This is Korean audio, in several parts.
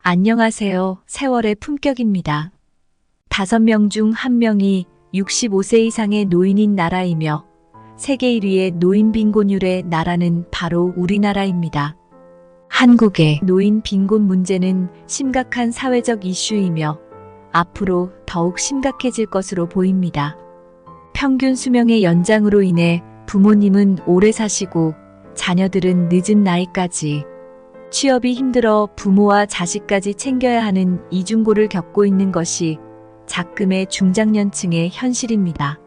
안녕하세요. 세월의 품격입니다. 5명 중 1명이 65세 이상의 노인인 나라이며 세계 1위의 노인 빈곤율의 나라는 바로 우리나라입니다. 한국의 노인 빈곤 문제는 심각한 사회적 이슈이며 앞으로 더욱 심각해질 것으로 보입니다. 평균 수명의 연장으로 인해 부모님은 오래 사시고 자녀들은 늦은 나이까지 취업이 힘들어 부모와 자식까지 챙겨야 하는 이중고를 겪고 있는 것이 작금의 중장년층의 현실입니다.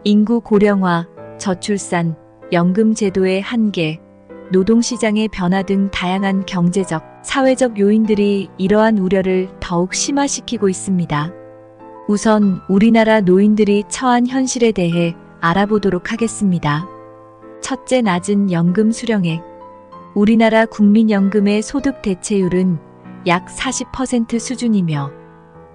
인구 고령화, 저출산, 연금 제도의 한계, 노동시장의 변화 등 다양한 경제적, 사회적 요인들이 이러한 우려를 더욱 심화시키고 있습니다. 우선 우리나라 노인들이 처한 현실에 대해 알아보도록 하겠습니다. 첫째, 낮은 연금 수령액. 우리나라 국민연금의 소득 대체율은 약 40% 수준이며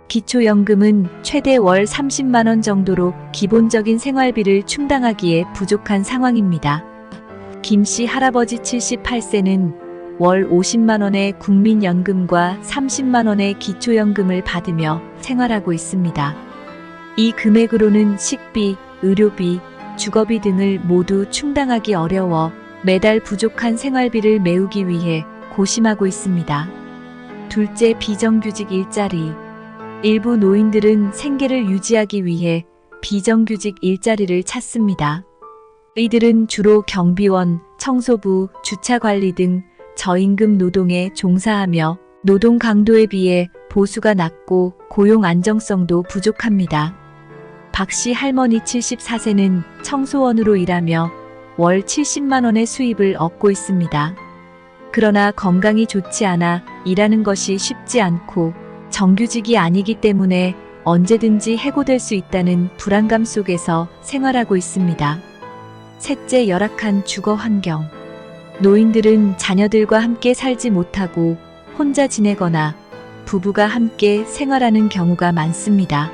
기초연금은 최대 월 30만 원 정도로 기본적인 생활비를 충당하기에 부족한 상황입니다. 김씨 할아버지 78세는 월 50만 원의 국민연금과 30만 원의 기초연금을 받으며 생활하고 있습니다. 이 금액으로는 식비, 의료비, 주거비 등을 모두 충당하기 어려워 매달 부족한 생활비를 메우기 위해 고심하고 있습니다. 둘째, 비정규직 일자리. 일부 노인들은 생계를 유지하기 위해 비정규직 일자리를 찾습니다. 이들은 주로 경비원, 청소부, 주차관리 등 저임금 노동에 종사하며 노동 강도에 비해 보수가 낮고 고용 안정성도 부족합니다. 박씨 할머니 74세는 청소원으로 일하며 월 70만 원의 수입을 얻고 있습니다. 그러나 건강이 좋지 않아 일하는 것이 쉽지 않고 정규직이 아니기 때문에 언제든지 해고될 수 있다는 불안감 속에서 생활하고 있습니다. 셋째, 열악한 주거 환경. 노인들은 자녀들과 함께 살지 못하고 혼자 지내거나 부부가 함께 생활하는 경우가 많습니다.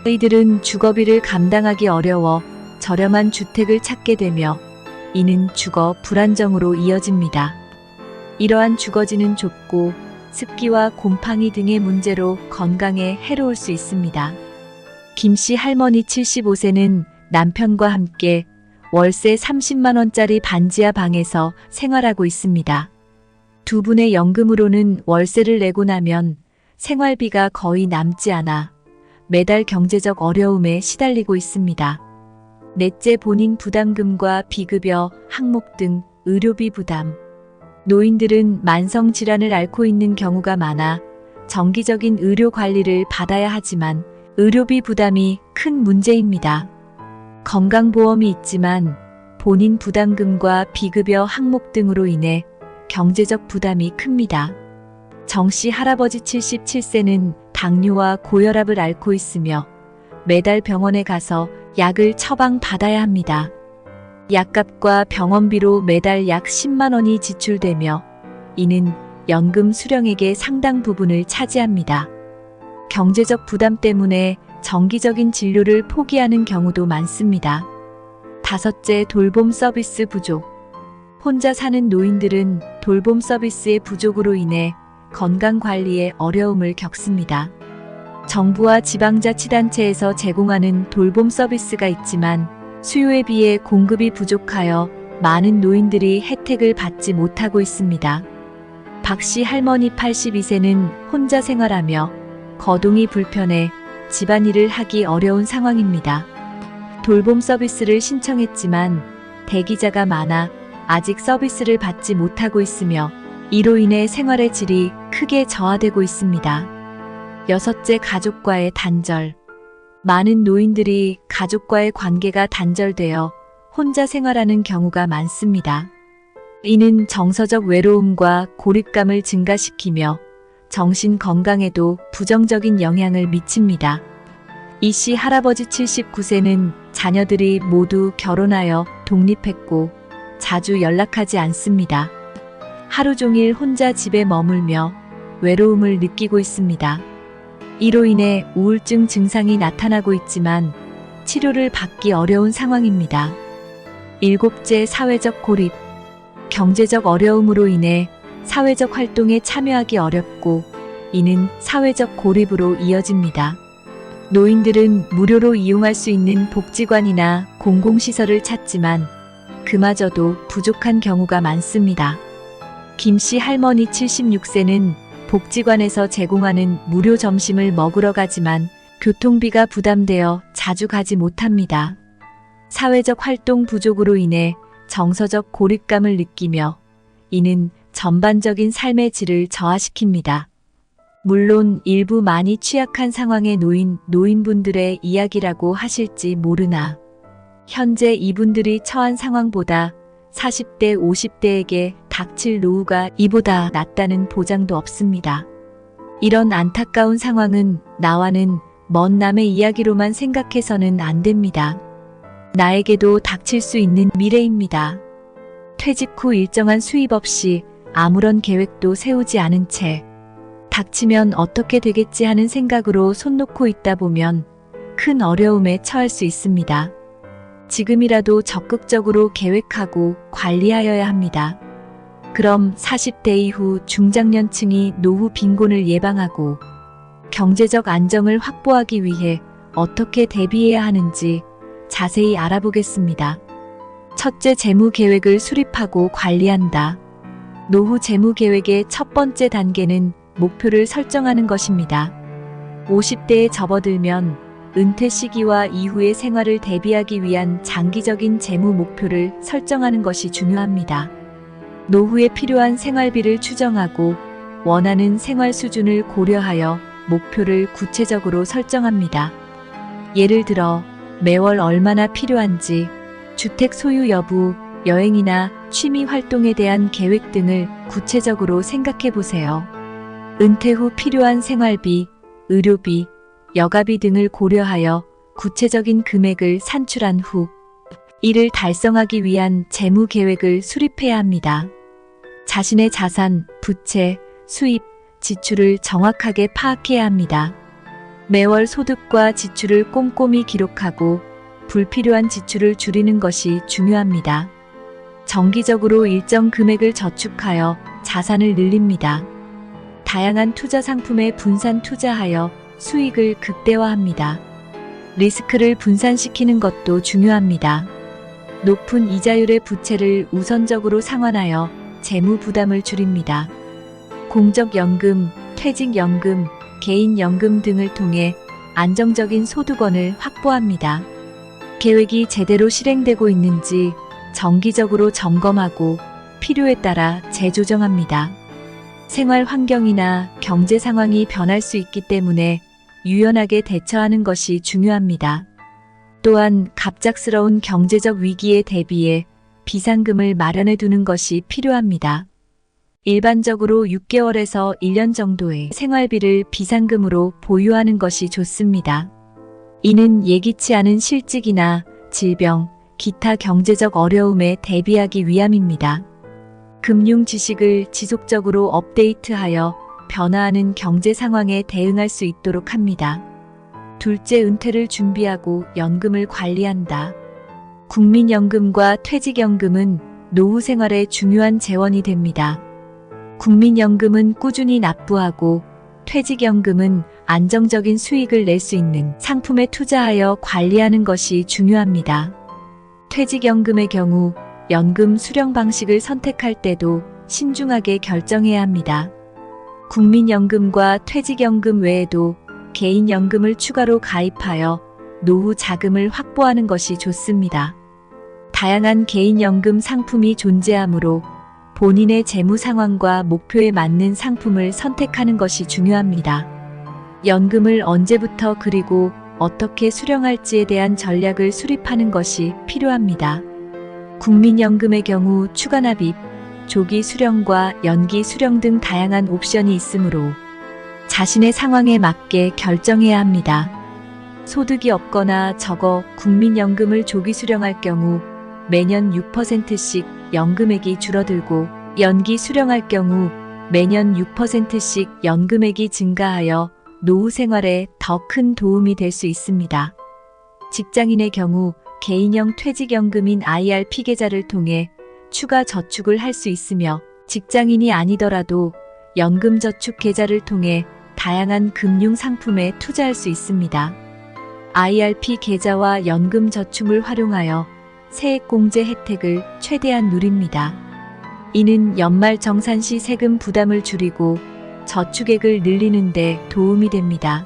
이들은 주거비를 감당하기 어려워 저렴한 주택을 찾게 되며 이는 주거 불안정으로 이어집니다. 이러한 주거지는 좁고 습기와 곰팡이 등의 문제로 건강에 해로울 수 있습니다. 김씨 할머니 75세는 남편과 함께 월세 30만 원짜리 반지하 방에서 생활하고 있습니다. 두 분의 연금으로는 월세를 내고 나면 생활비가 거의 남지 않아 매달 경제적 어려움에 시달리고 있습니다. 넷째, 본인 부담금과 비급여, 항목 등 의료비 부담. 노인들은 만성질환을 앓고 있는 경우가 많아 정기적인 의료 관리를 받아야 하지만 의료비 부담이 큰 문제입니다. 건강보험이 있지만 본인 부담금과 비급여 항목 등으로 인해 경제적 부담이 큽니다. 정씨 할아버지 77세는 당뇨와 고혈압을 앓고 있으며 매달 병원에 가서 약을 처방받아야 합니다. 약값과 병원비로 매달 약 10만 원이 지출되며 이는 연금 수령액의 상당 부분을 차지합니다. 경제적 부담 때문에 정기적인 진료를 포기하는 경우도 많습니다. 다섯째, 돌봄 서비스 부족. 혼자 사는 노인들은 돌봄 서비스의 부족으로 인해 건강관리에 어려움을 겪습니다. 정부와 지방자치단체에서 제공하는 돌봄 서비스가 있지만 수요에 비해 공급이 부족하여 많은 노인들이 혜택을 받지 못하고 있습니다. 박씨 할머니 82세는 혼자 생활하며 거동이 불편해 집안일을 하기 어려운 상황입니다. 돌봄 서비스를 신청했지만 대기자가 많아 아직 서비스를 받지 못하고 있으며 이로 인해 생활의 질이 크게 저하되고 있습니다. 여섯째, 가족과의 단절. 많은 노인들이 가족과의 관계가 단절되어 혼자 생활하는 경우가 많습니다. 이는 정서적 외로움과 고립감을 증가시키며 정신 건강에도 부정적인 영향을 미칩니다. 이씨 할아버지 79세는 자녀들이 모두 결혼하여 독립했고 자주 연락하지 않습니다. 하루 종일 혼자 집에 머물며 외로움을 느끼고 있습니다. 이로 인해 우울증 증상이 나타나고 있지만 치료를 받기 어려운 상황입니다. 일곱째, 사회적 고립. 경제적 어려움으로 인해 사회적 활동에 참여하기 어렵고 이는 사회적 고립으로 이어집니다. 노인들은 무료로 이용할 수 있는 복지관이나 공공시설을 찾지만 그마저도 부족한 경우가 많습니다. 김 씨 할머니 76세는 복지관에서 제공하는 무료 점심을 먹으러 가지만 교통비가 부담되어 자주 가지 못합니다. 사회적 활동 부족으로 인해 정서적 고립감을 느끼며 이는 전반적인 삶의 질을 저하시킵니다. 물론 일부 많이 취약한 상황에 놓인 노인분들의 이야기라고 하실지 모르나 현재 이분들이 처한 상황보다 40대, 50대에게 닥칠 노후가 이보다 낫다는 보장도 없습니다. 이런 안타까운 상황은 나와는 먼 남의 이야기로만 생각해서는 안 됩니다. 나에게도 닥칠 수 있는 미래입니다. 퇴직 후 일정한 수입 없이 아무런 계획도 세우지 않은 채 닥치면 어떻게 되겠지 하는 생각으로 손 놓고 있다 보면 큰 어려움에 처할 수 있습니다. 지금이라도 적극적으로 계획하고 관리하여야 합니다. 그럼 40대 이후 중장년층이 노후 빈곤을 예방하고 경제적 안정을 확보하기 위해 어떻게 대비해야 하는지 자세히 알아보겠습니다. 첫째, 재무 계획을 수립하고 관리한다. 노후 재무 계획의 첫 번째 단계는 목표를 설정하는 것입니다. 50대에 접어들면 은퇴 시기와 이후의 생활을 대비하기 위한 장기적인 재무 목표를 설정하는 것이 중요합니다. 노후에 필요한 생활비를 추정하고 원하는 생활 수준을 고려하여 목표를 구체적으로 설정합니다. 예를 들어 매월 얼마나 필요한지, 주택 소유 여부, 여행이나 취미 활동에 대한 계획 등을 구체적으로 생각해 보세요. 은퇴 후 필요한 생활비, 의료비, 여가비 등을 고려하여 구체적인 금액을 산출한 후 이를 달성하기 위한 재무 계획을 수립해야 합니다. 자신의 자산, 부채, 수입, 지출을 정확하게 파악해야 합니다. 매월 소득과 지출을 꼼꼼히 기록하고 불필요한 지출을 줄이는 것이 중요합니다. 정기적으로 일정 금액을 저축하여 자산을 늘립니다. 다양한 투자 상품에 분산 투자하여 수익을 극대화합니다. 리스크를 분산시키는 것도 중요합니다. 높은 이자율의 부채를 우선적으로 상환하여 재무 부담을 줄입니다. 공적연금, 퇴직연금, 개인연금 등을 통해 안정적인 소득원을 확보합니다. 계획이 제대로 실행되고 있는지 정기적으로 점검하고 필요에 따라 재조정합니다. 생활 환경이나 경제 상황이 변할 수 있기 때문에 유연하게 대처하는 것이 중요합니다. 또한 갑작스러운 경제적 위기에 대비해 비상금을 마련해 두는 것이 필요합니다. 일반적으로 6개월에서 1년 정도의 생활비를 비상금으로 보유하는 것이 좋습니다. 이는 예기치 않은 실직이나 질병, 기타 경제적 어려움에 대비하기 위함입니다. 금융 지식을 지속적으로 업데이트하여 변화하는 경제 상황에 대응할 수 있도록 합니다. 둘째, 은퇴를 준비하고 연금을 관리한다. 국민연금과 퇴직연금은 노후 생활에 중요한 재원이 됩니다. 국민연금은 꾸준히 납부하고 퇴직연금은 안정적인 수익을 낼 수 있는 상품에 투자하여 관리하는 것이 중요합니다. 퇴직연금의 경우 연금 수령 방식을 선택할 때도 신중하게 결정해야 합니다. 국민연금과 퇴직연금 외에도 개인연금을 추가로 가입하여 노후 자금을 확보하는 것이 좋습니다. 다양한 개인연금 상품이 존재하므로 본인의 재무 상황과 목표에 맞는 상품을 선택하는 것이 중요합니다. 연금을 언제부터 그리고 어떻게 수령할지에 대한 전략을 수립하는 것이 필요합니다. 국민연금의 경우 추가 납입, 조기 수령과 연기 수령 등 다양한 옵션이 있으므로 자신의 상황에 맞게 결정해야 합니다. 소득이 없거나 적어 국민연금을 조기 수령할 경우 매년 6%씩 연금액이 줄어들고 연기 수령할 경우 매년 6%씩 연금액이 증가하여 노후 생활에 더 큰 도움이 될 수 있습니다. 직장인의 경우 개인형 퇴직연금인 IRP 계좌를 통해 추가 저축을 할 수 있으며 직장인이 아니더라도 연금저축 계좌를 통해 다양한 금융 상품에 투자할 수 있습니다. IRP 계좌와 연금 저축을 활용하여 세액공제 혜택을 최대한 누립니다. 이는 연말 정산 시 세금 부담을 줄이고 저축액을 늘리는 데 도움이 됩니다.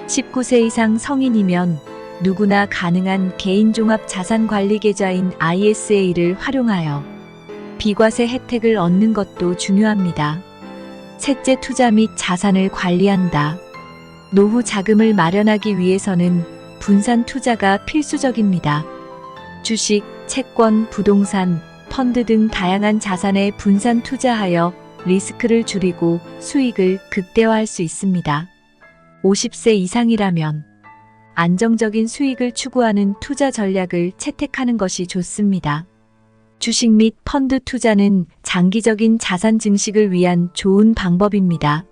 19세 이상 성인이면 누구나 가능한 개인종합자산관리계좌인 ISA를 활용하여 비과세 혜택을 얻는 것도 중요합니다. 셋째, 투자 및 자산을 관리한다. 노후 자금을 마련하기 위해서는 분산 투자가 필수적입니다. 주식, 채권, 부동산, 펀드 등 다양한 자산에 분산 투자하여 리스크를 줄이고 수익을 극대화할 수 있습니다. 50세 이상이라면 안정적인 수익을 추구하는 투자 전략을 채택하는 것이 좋습니다. 주식 및 펀드 투자는 장기적인 자산 증식을 위한 좋은 방법입니다.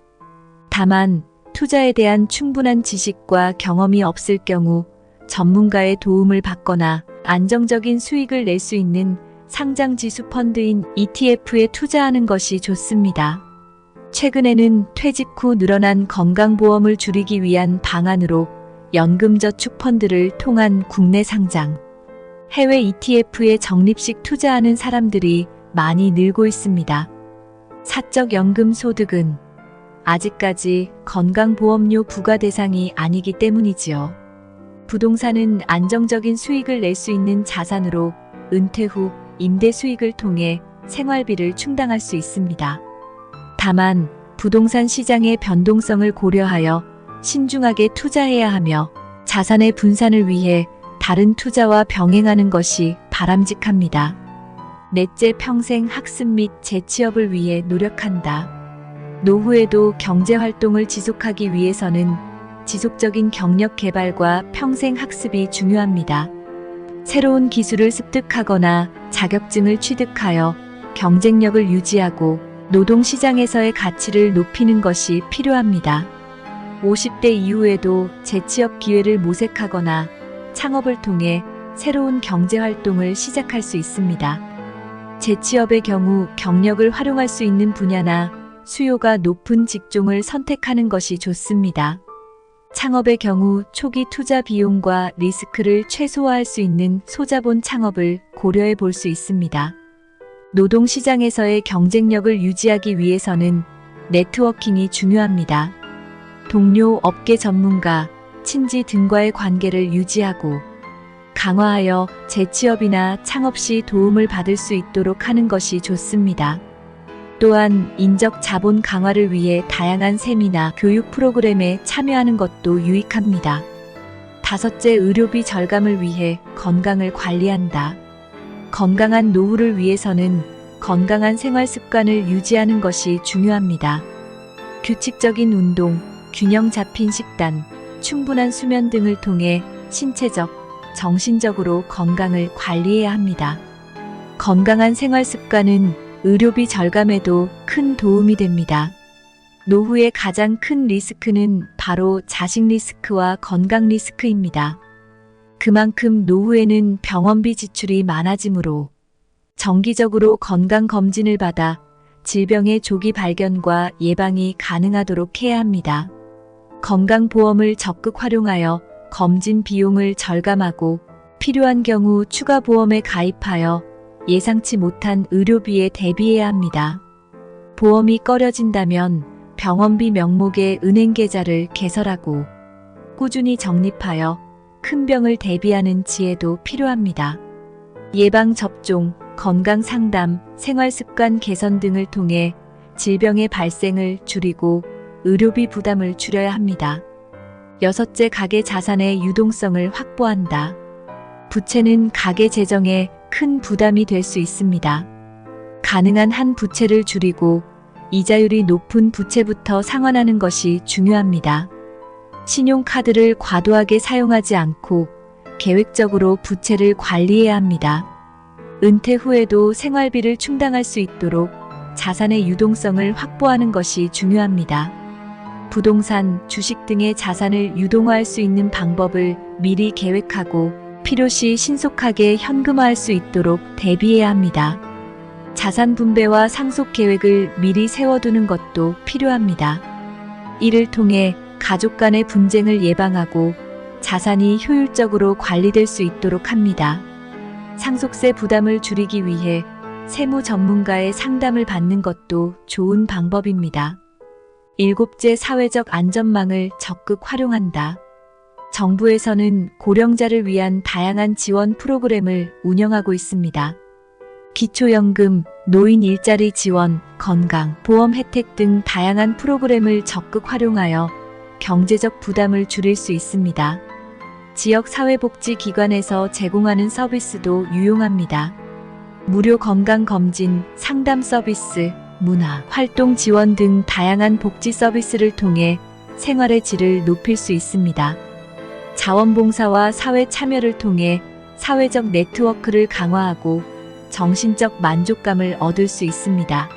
다만 투자에 대한 충분한 지식과 경험이 없을 경우 전문가의 도움을 받거나 안정적인 수익을 낼 수 있는 상장 지수 펀드인 ETF에 투자하는 것이 좋습니다. 최근에는 퇴직 후 늘어난 건강보험을 줄이기 위한 방안으로 연금저축 펀드를 통한 국내 상장, 해외 ETF에 적립식 투자하는 사람들이 많이 늘고 있습니다. 사적 연금 소득은 아직까지 건강보험료 부과 대상이 아니기 때문이지요. 부동산은 안정적인 수익을 낼 수 있는 자산으로 은퇴 후 임대 수익을 통해 생활비를 충당할 수 있습니다. 다만 부동산 시장의 변동성을 고려하여 신중하게 투자해야 하며 자산의 분산을 위해 다른 투자와 병행하는 것이 바람직합니다. 넷째, 평생 학습 및 재취업을 위해 노력한다. 노후에도 경제활동을 지속하기 위해서는 지속적인 경력 개발과 평생 학습이 중요합니다. 새로운 기술을 습득하거나 자격증을 취득하여 경쟁력을 유지하고 노동시장에서의 가치를 높이는 것이 필요합니다. 50대 이후에도 재취업 기회를 모색하거나 창업을 통해 새로운 경제활동을 시작할 수 있습니다. 재취업의 경우 경력을 활용할 수 있는 분야나 수요가 높은 직종을 선택하는 것이 좋습니다. 창업의 경우 초기 투자 비용과 리스크를 최소화할 수 있는 소자본 창업을 고려해 볼 수 있습니다. 노동시장에서의 경쟁력을 유지하기 위해서는 네트워킹이 중요합니다. 동료, 업계 전문가, 친지 등과의 관계를 유지하고 강화하여 재취업이나 창업 시 도움을 받을 수 있도록 하는 것이 좋습니다. 또한 인적 자본 강화를 위해 다양한 세미나 교육 프로그램에 참여하는 것도 유익합니다. 다섯째, 의료비 절감을 위해 건강을 관리한다. 건강한 노후를 위해서는 건강한 생활 습관을 유지하는 것이 중요합니다. 규칙적인 운동, 균형 잡힌 식단, 충분한 수면 등을 통해 신체적, 정신적으로 건강을 관리해야 합니다. 건강한 생활 습관은 의료비 절감에도 큰 도움이 됩니다. 노후의 가장 큰 리스크는 바로 자식 리스크와 건강 리스크입니다. 그만큼 노후에는 병원비 지출이 많아지므로 정기적으로 건강검진을 받아 질병의 조기 발견과 예방이 가능하도록 해야 합니다. 건강보험을 적극 활용하여 검진 비용을 절감하고 필요한 경우 추가 보험에 가입하여 예상치 못한 의료비에 대비해야 합니다. 보험이 꺼려진다면 병원비 명목의 은행 계좌를 개설하고 꾸준히 적립하여 큰 병을 대비하는 지혜도 필요합니다. 예방접종, 건강상담, 생활습관 개선 등을 통해 질병의 발생을 줄이고 의료비 부담을 줄여야 합니다. 여섯째, 가계 자산의 유동성을 확보한다. 부채는 가계 재정에 큰 부담이 될 수 있습니다. 가능한 한 부채를 줄이고 이자율이 높은 부채부터 상환하는 것이 중요합니다. 신용카드를 과도하게 사용하지 않고 계획적으로 부채를 관리해야 합니다. 은퇴 후에도 생활비를 충당할 수 있도록 자산의 유동성을 확보하는 것이 중요합니다. 부동산, 주식 등의 자산을 유동화할 수 있는 방법을 미리 계획하고 필요시 신속하게 현금화할 수 있도록 대비해야 합니다. 자산 분배와 상속 계획을 미리 세워두는 것도 필요합니다. 이를 통해 가족 간의 분쟁을 예방하고 자산이 효율적으로 관리될 수 있도록 합니다. 상속세 부담을 줄이기 위해 세무 전문가의 상담을 받는 것도 좋은 방법입니다. 일곱째, 사회적 안전망을 적극 활용한다. 정부에서는 고령자를 위한 다양한 지원 프로그램을 운영하고 있습니다. 기초연금, 노인 일자리 지원, 건강, 보험 혜택 등 다양한 프로그램을 적극 활용하여 경제적 부담을 줄일 수 있습니다. 지역 사회복지기관에서 제공하는 서비스도 유용합니다. 무료 건강검진, 상담 서비스, 문화, 활동 지원 등 다양한 복지 서비스를 통해 생활의 질을 높일 수 있습니다. 자원봉사와 사회 참여를 통해 사회적 네트워크를 강화하고 정신적 만족감을 얻을 수 있습니다.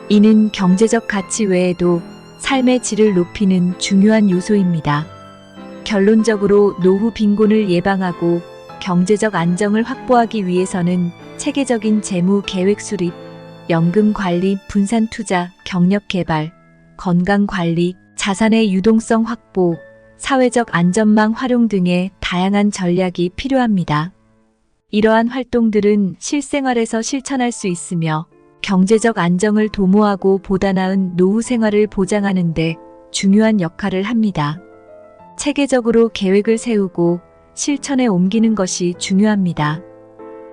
이는 경제적 가치 외에도 삶의 질을 높이는 중요한 요소입니다. 결론적으로 노후 빈곤을 예방하고 경제적 안정을 확보하기 위해서는 체계적인 재무 계획 수립, 연금 관리, 분산 투자, 경력 개발, 건강 관리, 자산의 유동성 확보, 사회적 안전망 활용 등의 다양한 전략이 필요합니다. 이러한 활동들은 실생활에서 실천할 수 있으며 경제적 안정을 도모하고 보다 나은 노후 생활을 보장하는 데 중요한 역할을 합니다. 체계적으로 계획을 세우고 실천에 옮기는 것이 중요합니다.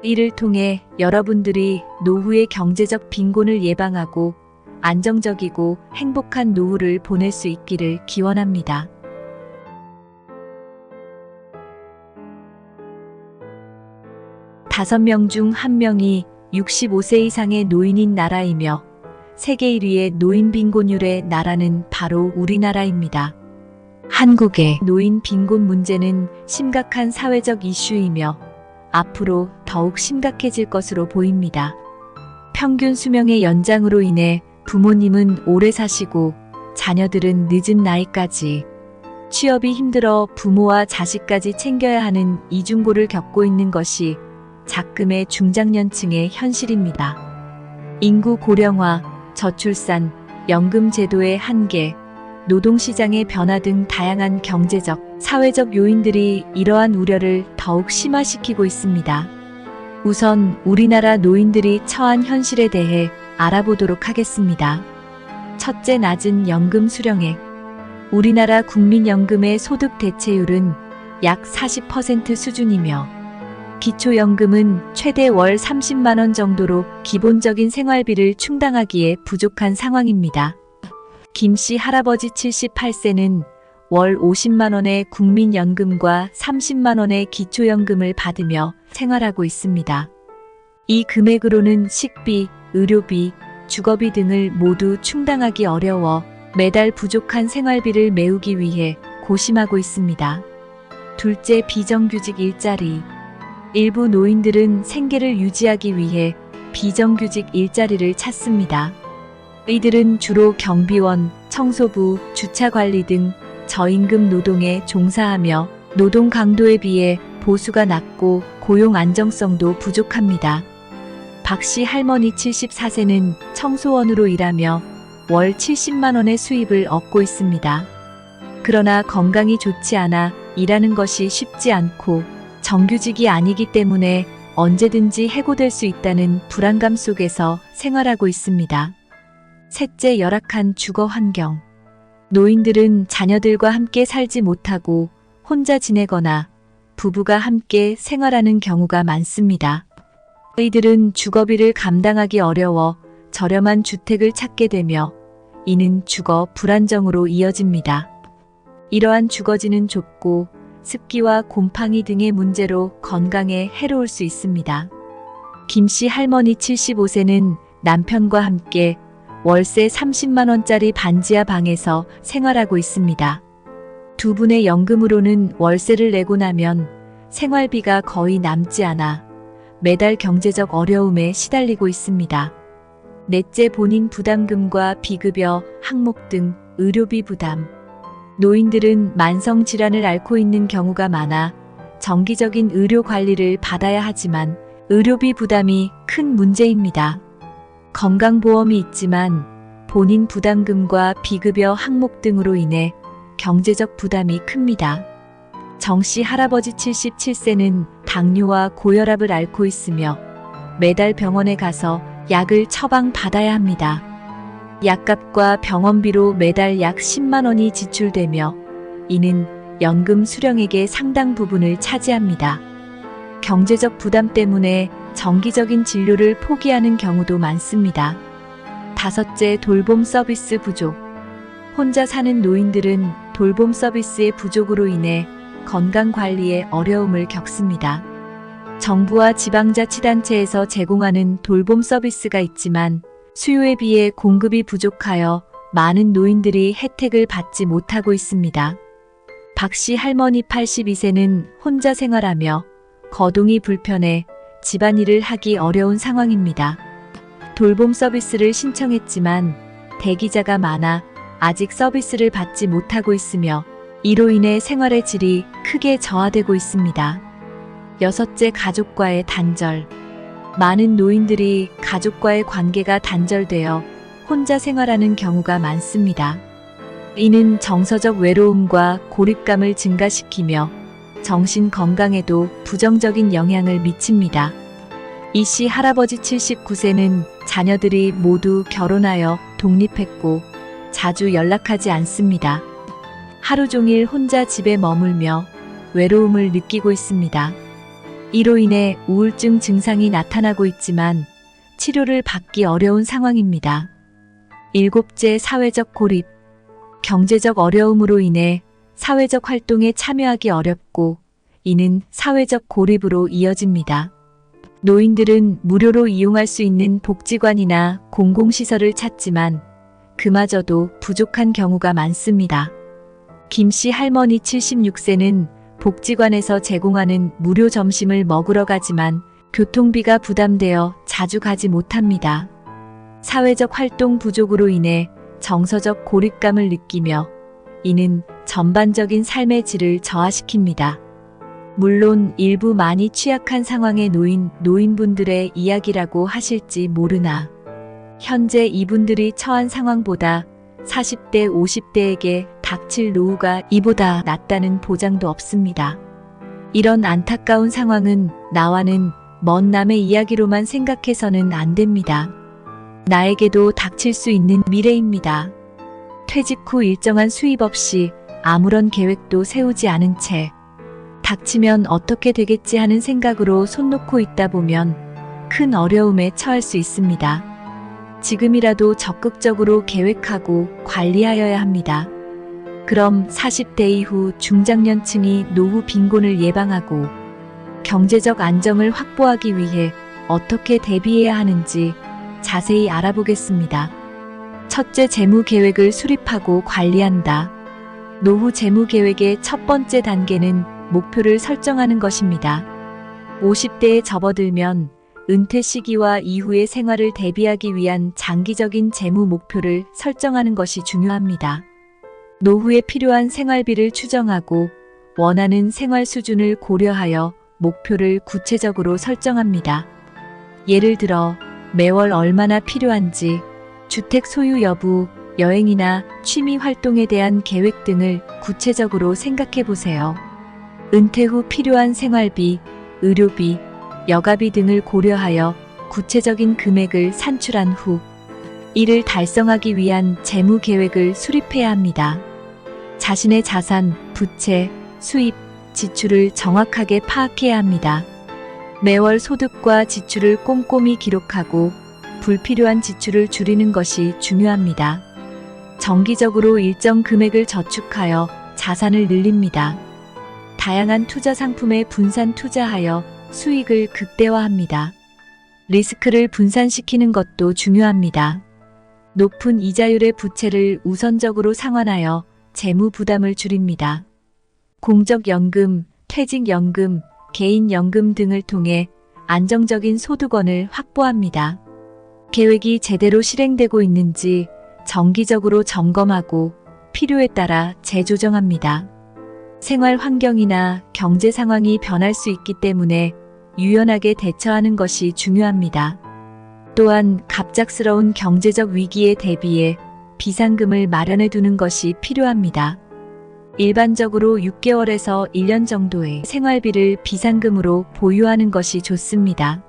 이를 통해 여러분들이 노후의 경제적 빈곤을 예방하고 안정적이고 행복한 노후를 보낼 수 있기를 기원합니다. 5명 중 1명이 65세 이상의 노인인 나라이며 세계 1위의 노인 빈곤율의 나라는 바로 우리나라입니다. 한국의 노인 빈곤 문제는 심각한 사회적 이슈이며 앞으로 더욱 심각해질 것으로 보입니다. 평균 수명의 연장으로 인해 부모님은 오래 사시고 자녀들은 늦은 나이까지 취업이 힘들어 부모와 자식까지 챙겨야 하는 이중고를 겪고 있는 것이 작금의 중장년층의 현실입니다. 인구 고령화, 저출산, 연금 제도의 한계, 노동시장의 변화 등 다양한 경제적, 사회적 요인들이 이러한 우려를 더욱 심화시키고 있습니다. 우선 우리나라 노인들이 처한 현실에 대해 알아보도록 하겠습니다. 첫째, 낮은 연금 수령액. 우리나라 국민연금의 소득 대체율은 약 40% 수준이며 기초연금은 최대 월 30만 원 정도로 기본적인 생활비를 충당하기에 부족한 상황입니다. 김씨 할아버지 78세는 월 50만 원의 국민연금과 30만 원의 기초연금을 받으며 생활하고 있습니다. 이 금액으로는 식비, 의료비, 주거비 등을 모두 충당하기 어려워 매달 부족한 생활비를 메우기 위해 고심하고 있습니다. 둘째, 비정규직 일자리. 일부 노인들은 생계를 유지하기 위해 비정규직 일자리를 찾습니다. 이들은 주로 경비원, 청소부, 주차관리 등 저임금 노동에 종사하며 노동 강도에 비해 보수가 낮고 고용 안정성도 부족합니다. 박씨 할머니 74세는 청소원으로 일하며 월 70만 원의 수입을 얻고 있습니다. 그러나 건강이 좋지 않아 일하는 것이 쉽지 않고 정규직이 아니기 때문에 언제든지 해고될 수 있다는 불안감 속에서 생활하고 있습니다. 셋째, 열악한 주거 환경. 노인들은 자녀들과 함께 살지 못하고 혼자 지내거나 부부가 함께 생활하는 경우가 많습니다. 이들은 주거비를 감당하기 어려워 저렴한 주택을 찾게 되며 이는 주거 불안정으로 이어집니다. 이러한 주거지는 좁고 습기와 곰팡이 등의 문제로 건강에 해로울 수 있습니다. 김씨 할머니 75세는 남편과 함께 월세 30만 원짜리 반지하 방에서 생활하고 있습니다. 두 분의 연금으로는 월세를 내고 나면 생활비가 거의 남지 않아 매달 경제적 어려움에 시달리고 있습니다. 넷째, 본인 부담금과 비급여, 항목 등 의료비 부담. 노인들은 만성질환을 앓고 있는 경우가 많아 정기적인 의료 관리를 받아야 하지만 의료비 부담이 큰 문제입니다. 건강보험이 있지만 본인 부담금과 비급여 항목 등으로 인해 경제적 부담이 큽니다. 정씨 할아버지 77세는 당뇨와 고혈압을 앓고 있으며 매달 병원에 가서 약을 처방받아야 합니다. 약값과 병원비로 매달 약 10만 원이 지출되며 이는 연금 수령액의 상당 부분을 차지합니다. 경제적 부담 때문에 정기적인 진료를 포기하는 경우도 많습니다. 다섯째, 돌봄 서비스 부족. 혼자 사는 노인들은 돌봄 서비스의 부족으로 인해 건강관리에 어려움을 겪습니다. 정부와 지방자치단체에서 제공하는 돌봄 서비스가 있지만 수요에 비해 공급이 부족하여 많은 노인들이 혜택을 받지 못하고 있습니다. 박씨 할머니 82세는 혼자 생활하며 거동이 불편해 집안일을 하기 어려운 상황입니다. 돌봄 서비스를 신청했지만 대기자가 많아 아직 서비스를 받지 못하고 있으며 이로 인해 생활의 질이 크게 저하되고 있습니다. 여섯째, 가족과의 단절. 많은 노인들이 가족과의 관계가 단절되어 혼자 생활하는 경우가 많습니다. 이는 정서적 외로움과 고립감을 증가시키며 정신 건강에도 부정적인 영향을 미칩니다. 이씨 할아버지 79세는 자녀들이 모두 결혼하여 독립했고 자주 연락하지 않습니다. 하루 종일 혼자 집에 머물며 외로움을 느끼고 있습니다. 이로 인해 우울증 증상이 나타나고 있지만 치료를 받기 어려운 상황입니다. 일곱째, 사회적 고립. 경제적 어려움으로 인해 사회적 활동에 참여하기 어렵고 이는 사회적 고립으로 이어집니다. 노인들은 무료로 이용할 수 있는 복지관이나 공공시설을 찾지만 그마저도 부족한 경우가 많습니다. 김씨 할머니 76세는 복지관에서 제공하는 무료 점심을 먹으러 가지만 교통비가 부담되어 자주 가지 못합니다. 사회적 활동 부족으로 인해 정서적 고립감을 느끼며 이는 전반적인 삶의 질을 저하시킵니다. 물론 일부 많이 취약한 상황의 노인분들의 이야기라고 하실지 모르나 현재 이분들이 처한 상황보다 40대, 50대에게 닥칠 노후가 이보다 낫다는 보장도 없습니다. 이런 안타까운 상황은 나와는 먼 남의 이야기로만 생각해서는 안 됩니다. 나에게도 닥칠 수 있는 미래입니다. 퇴직 후 일정한 수입 없이 아무런 계획도 세우지 않은 채 닥치면 어떻게 되겠지 하는 생각으로 손 놓고 있다 보면 큰 어려움에 처할 수 있습니다. 지금이라도 적극적으로 계획하고 관리하여야 합니다. 그럼 40대 이후 중장년층이 노후 빈곤을 예방하고 경제적 안정을 확보하기 위해 어떻게 대비해야 하는지 자세히 알아보겠습니다. 첫째, 재무 계획을 수립하고 관리한다. 노후 재무 계획의 첫 번째 단계는 목표를 설정하는 것입니다. 50대에 접어들면 은퇴 시기와 이후의 생활을 대비하기 위한 장기적인 재무 목표를 설정하는 것이 중요합니다. 노후에 필요한 생활비를 추정하고 원하는 생활 수준을 고려하여 목표를 구체적으로 설정합니다. 예를 들어 매월 얼마나 필요한지, 주택 소유 여부, 여행이나 취미 활동에 대한 계획 등을 구체적으로 생각해 보세요. 은퇴 후 필요한 생활비, 의료비, 여가비 등을 고려하여 구체적인 금액을 산출한 후 이를 달성하기 위한 재무 계획을 수립해야 합니다. 자신의 자산, 부채, 수입, 지출을 정확하게 파악해야 합니다. 매월 소득과 지출을 꼼꼼히 기록하고 불필요한 지출을 줄이는 것이 중요합니다. 정기적으로 일정 금액을 저축하여 자산을 늘립니다. 다양한 투자 상품에 분산 투자하여 수익을 극대화합니다. 리스크를 분산시키는 것도 중요합니다. 높은 이자율의 부채를 우선적으로 상환하여 재무 부담을 줄입니다. 공적연금, 퇴직연금, 개인연금 등을 통해 안정적인 소득원을 확보합니다. 계획이 제대로 실행되고 있는지 정기적으로 점검하고 필요에 따라 재조정합니다. 생활 환경이나 경제 상황이 변할 수 있기 때문에 유연하게 대처하는 것이 중요합니다. 또한 갑작스러운 경제적 위기에 대비해 비상금을 마련해 두는 것이 필요합니다. 일반적으로 6개월에서 1년 정도의 생활비를 비상금으로 보유하는 것이 좋습니다.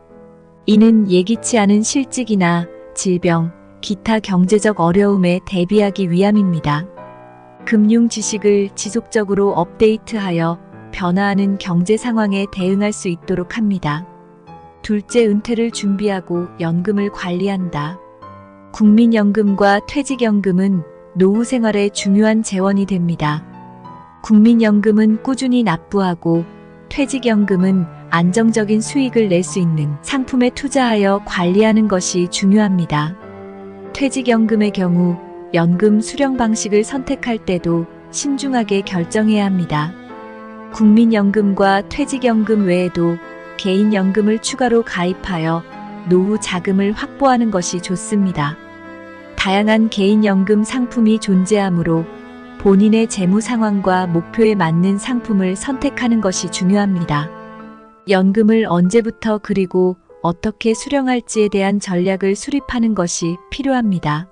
이는 예기치 않은 실직이나 질병, 기타 경제적 어려움에 대비하기 위함입니다. 금융 지식을 지속적으로 업데이트하여 변화하는 경제 상황에 대응할 수 있도록 합니다. 둘째, 은퇴를 준비하고 연금을 관리한다. 국민연금과 퇴직연금은 노후 생활에 중요한 재원이 됩니다. 국민연금은 꾸준히 납부하고 퇴직연금은 안정적인 수익을 낼 수 있는 상품에 투자하여 관리하는 것이 중요합니다. 퇴직연금의 경우 연금 수령 방식을 선택할 때도 신중하게 결정해야 합니다. 국민연금과 퇴직연금 외에도 개인연금을 추가로 가입하여 노후 자금을 확보하는 것이 좋습니다. 다양한 개인연금 상품이 존재하므로 본인의 재무 상황과 목표에 맞는 상품을 선택하는 것이 중요합니다. 연금을 언제부터 그리고 어떻게 수령할지에 대한 전략을 수립하는 것이 필요합니다.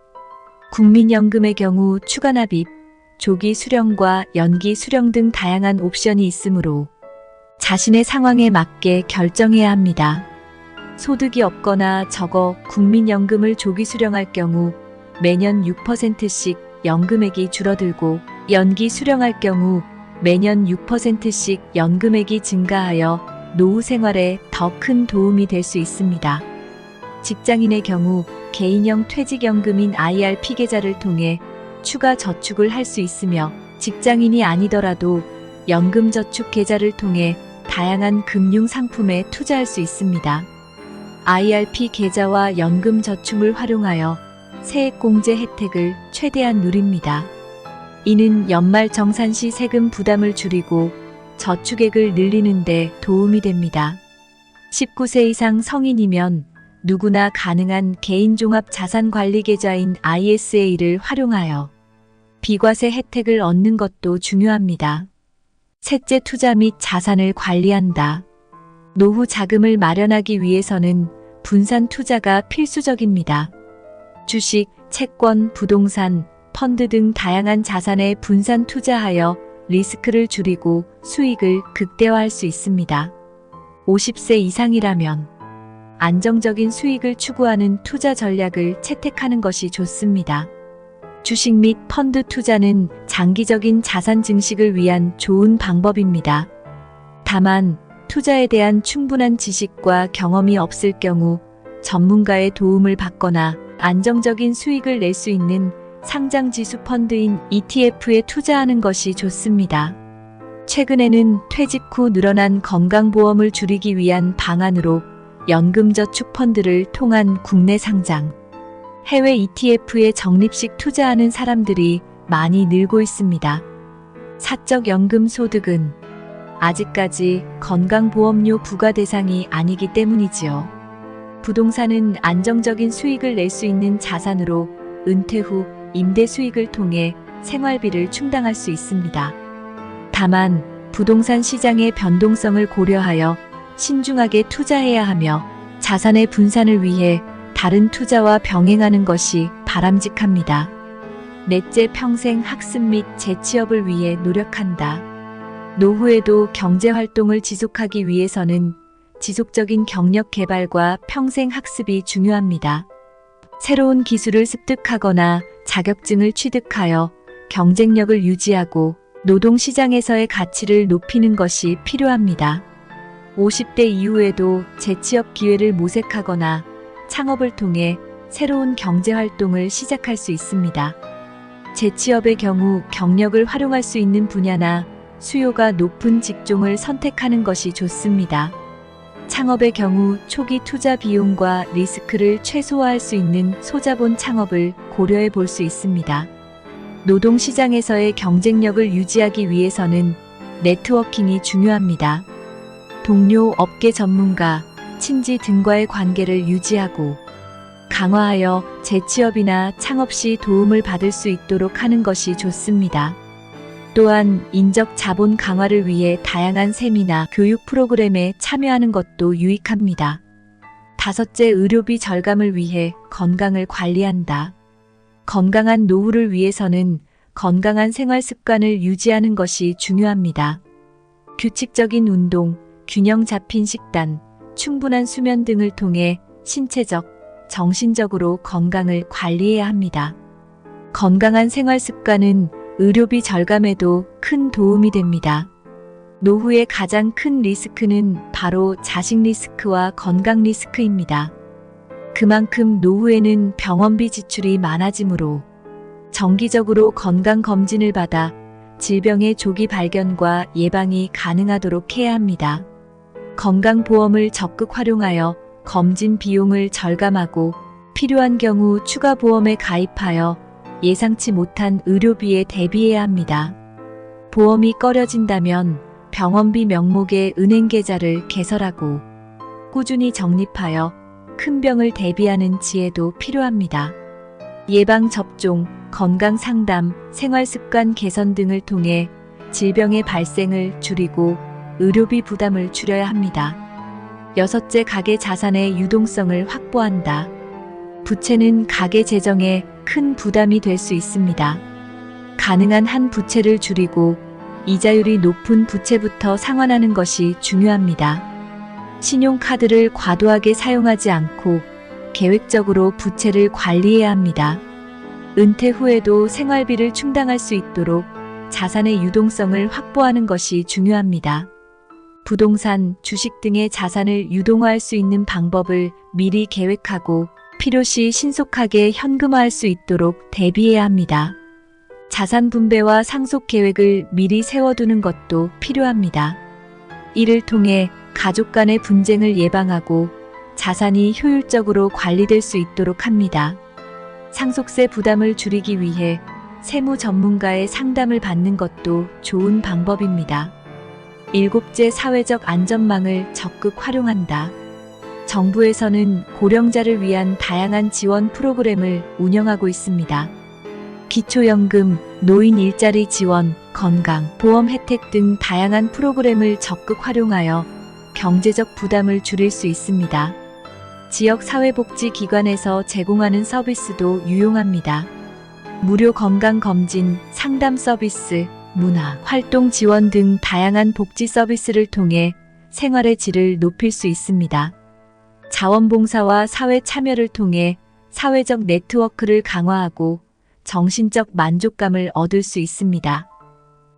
국민연금의 경우 추가 납입, 조기 수령과 연기 수령 등 다양한 옵션이 있으므로 자신의 상황에 맞게 결정해야 합니다. 소득이 없거나 적어 국민연금을 조기 수령할 경우 매년 6%씩 연금액이 줄어들고 연기 수령할 경우 매년 6%씩 연금액이 증가하여 노후 생활에 더 큰 도움이 될 수 있습니다. 직장인의 경우 개인형 퇴직연금인 IRP 계좌를 통해 추가 저축을 할 수 있으며 직장인이 아니더라도 연금저축 계좌를 통해 다양한 금융 상품에 투자할 수 있습니다. IRP 계좌와 연금저축을 활용하여 세액공제 혜택을 최대한 누립니다. 이는 연말정산 시 세금 부담을 줄이고 저축액을 늘리는 데 도움이 됩니다. 19세 이상 성인이면 누구나 가능한 개인종합자산관리계좌인 ISA를 활용하여 비과세 혜택을 얻는 것도 중요합니다. 셋째, 투자 및 자산을 관리한다. 노후 자금을 마련하기 위해서는 분산 투자가 필수적입니다. 주식, 채권, 부동산, 펀드 등 다양한 자산에 분산 투자하여 리스크를 줄이고 수익을 극대화할 수 있습니다. 50세 이상이라면 안정적인 수익을 추구하는 투자 전략을 채택하는 것이 좋습니다. 주식 및 펀드 투자는 장기적인 자산 증식을 위한 좋은 방법입니다. 다만 투자에 대한 충분한 지식과 경험이 없을 경우 전문가의 도움을 받거나 안정적인 수익을 낼 수 있는 상장지수 펀드인 ETF에 투자하는 것이 좋습니다. 최근에는 퇴직 후 늘어난 건강보험을 줄이기 위한 방안으로 연금저축 펀드를 통한 국내 상장, 해외 ETF에 적립식 투자하는 사람들이 많이 늘고 있습니다. 사적 연금 소득은 아직까지 건강보험료 부과 대상이 아니기 때문이지요. 부동산은 안정적인 수익을 낼 수 있는 자산으로 은퇴 후 임대 수익을 통해 생활비를 충당할 수 있습니다. 다만 부동산 시장의 변동성을 고려하여 신중하게 투자해야 하며 자산의 분산을 위해 다른 투자와 병행하는 것이 바람직합니다. 넷째, 평생 학습 및 재취업을 위해 노력한다. 노후에도 경제활동을 지속하기 위해서는 지속적인 경력 개발과 평생 학습이 중요합니다. 새로운 기술을 습득하거나 자격증을 취득하여 경쟁력을 유지하고 노동시장에서의 가치를 높이는 것이 필요합니다. 50대 이후에도 재취업 기회를 모색하거나 창업을 통해 새로운 경제활동을 시작할 수 있습니다. 재취업의 경우 경력을 활용할 수 있는 분야나 수요가 높은 직종을 선택하는 것이 좋습니다. 창업의 경우 초기 투자 비용과 리스크를 최소화할 수 있는 소자본 창업을 고려해 볼 수 있습니다. 노동시장에서의 경쟁력을 유지하기 위해서는 네트워킹이 중요합니다. 동료, 업계 전문가, 친지 등과의 관계를 유지하고 강화하여 재취업이나 창업 시 도움을 받을 수 있도록 하는 것이 좋습니다. 또한 인적 자본 강화를 위해 다양한 세미나 교육 프로그램에 참여하는 것도 유익합니다. 다섯째, 의료비 절감을 위해 건강을 관리한다. 건강한 노후를 위해서는 건강한 생활 습관을 유지하는 것이 중요합니다. 규칙적인 운동, 균형 잡힌 식단, 충분한 수면 등을 통해 신체적, 정신적으로 건강을 관리해야 합니다. 건강한 생활 습관은 의료비 절감에도 큰 도움이 됩니다. 노후의 가장 큰 리스크는 바로 자식 리스크와 건강 리스크입니다. 그만큼 노후에는 병원비 지출이 많아지므로 정기적으로 건강검진을 받아 질병의 조기 발견과 예방이 가능하도록 해야 합니다. 건강보험을 적극 활용하여 검진 비용을 절감하고 필요한 경우 추가 보험에 가입하여 예상치 못한 의료비에 대비해야 합니다. 보험이 꺼려진다면 병원비 명목의 은행 계좌를 개설하고 꾸준히 적립하여 큰 병을 대비하는 지혜도 필요합니다. 예방접종, 건강상담, 생활습관 개선 등을 통해 질병의 발생을 줄이고 의료비 부담을 줄여야 합니다. 여섯째, 가계 자산의 유동성을 확보한다. 부채는 가계 재정에 큰 부담이 될 수 있습니다. 가능한 한 부채를 줄이고 이자율이 높은 부채부터 상환하는 것이 중요합니다. 신용카드를 과도하게 사용하지 않고 계획적으로 부채를 관리해야 합니다. 은퇴 후에도 생활비를 충당할 수 있도록 자산의 유동성을 확보하는 것이 중요합니다. 부동산, 주식 등의 자산을 유동화할 수 있는 방법을 미리 계획하고 필요시 신속하게 현금화할 수 있도록 대비해야 합니다. 자산 분배와 상속 계획을 미리 세워두는 것도 필요합니다. 이를 통해 가족 간의 분쟁을 예방하고 자산이 효율적으로 관리될 수 있도록 합니다. 상속세 부담을 줄이기 위해 세무 전문가의 상담을 받는 것도 좋은 방법입니다. 일곱째, 사회적 안전망을 적극 활용한다. 정부에서는 고령자를 위한 다양한 지원 프로그램을 운영하고 있습니다. 기초연금, 노인 일자리 지원, 건강, 보험 혜택 등 다양한 프로그램을 적극 활용하여 경제적 부담을 줄일 수 있습니다. 지역 사회복지기관에서 제공하는 서비스도 유용합니다. 무료 건강검진, 상담 서비스, 문화, 활동 지원 등 다양한 복지 서비스를 통해 생활의 질을 높일 수 있습니다. 자원봉사와 사회 참여를 통해 사회적 네트워크를 강화하고 정신적 만족감을 얻을 수 있습니다.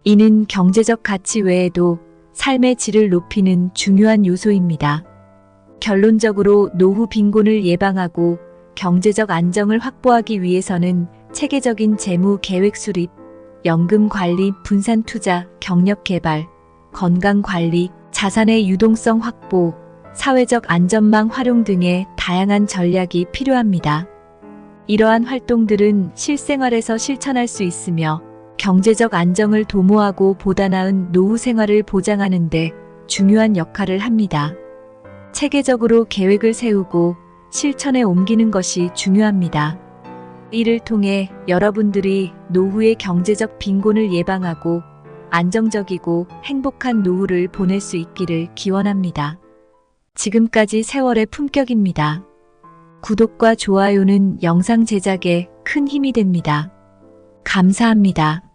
이는 경제적 가치 외에도 삶의 질을 높이는 중요한 요소입니다. 결론적으로 노후 빈곤을 예방하고 경제적 안정을 확보하기 위해서는 체계적인 재무 계획 수립, 연금 관리, 분산 투자, 경력 개발, 건강 관리, 자산의 유동성 확보, 사회적 안전망 활용 등의 다양한 전략이 필요합니다. 이러한 활동들은 실생활에서 실천할 수 있으며 경제적 안정을 도모하고 보다 나은 노후 생활을 보장하는 데 중요한 역할을 합니다. 체계적으로 계획을 세우고 실천에 옮기는 것이 중요합니다. 이를 통해 여러분들이 노후의 경제적 빈곤을 예방하고 안정적이고 행복한 노후를 보낼 수 있기를 기원합니다. 지금까지 세월의 품격입니다. 구독과 좋아요는 영상 제작에 큰 힘이 됩니다. 감사합니다.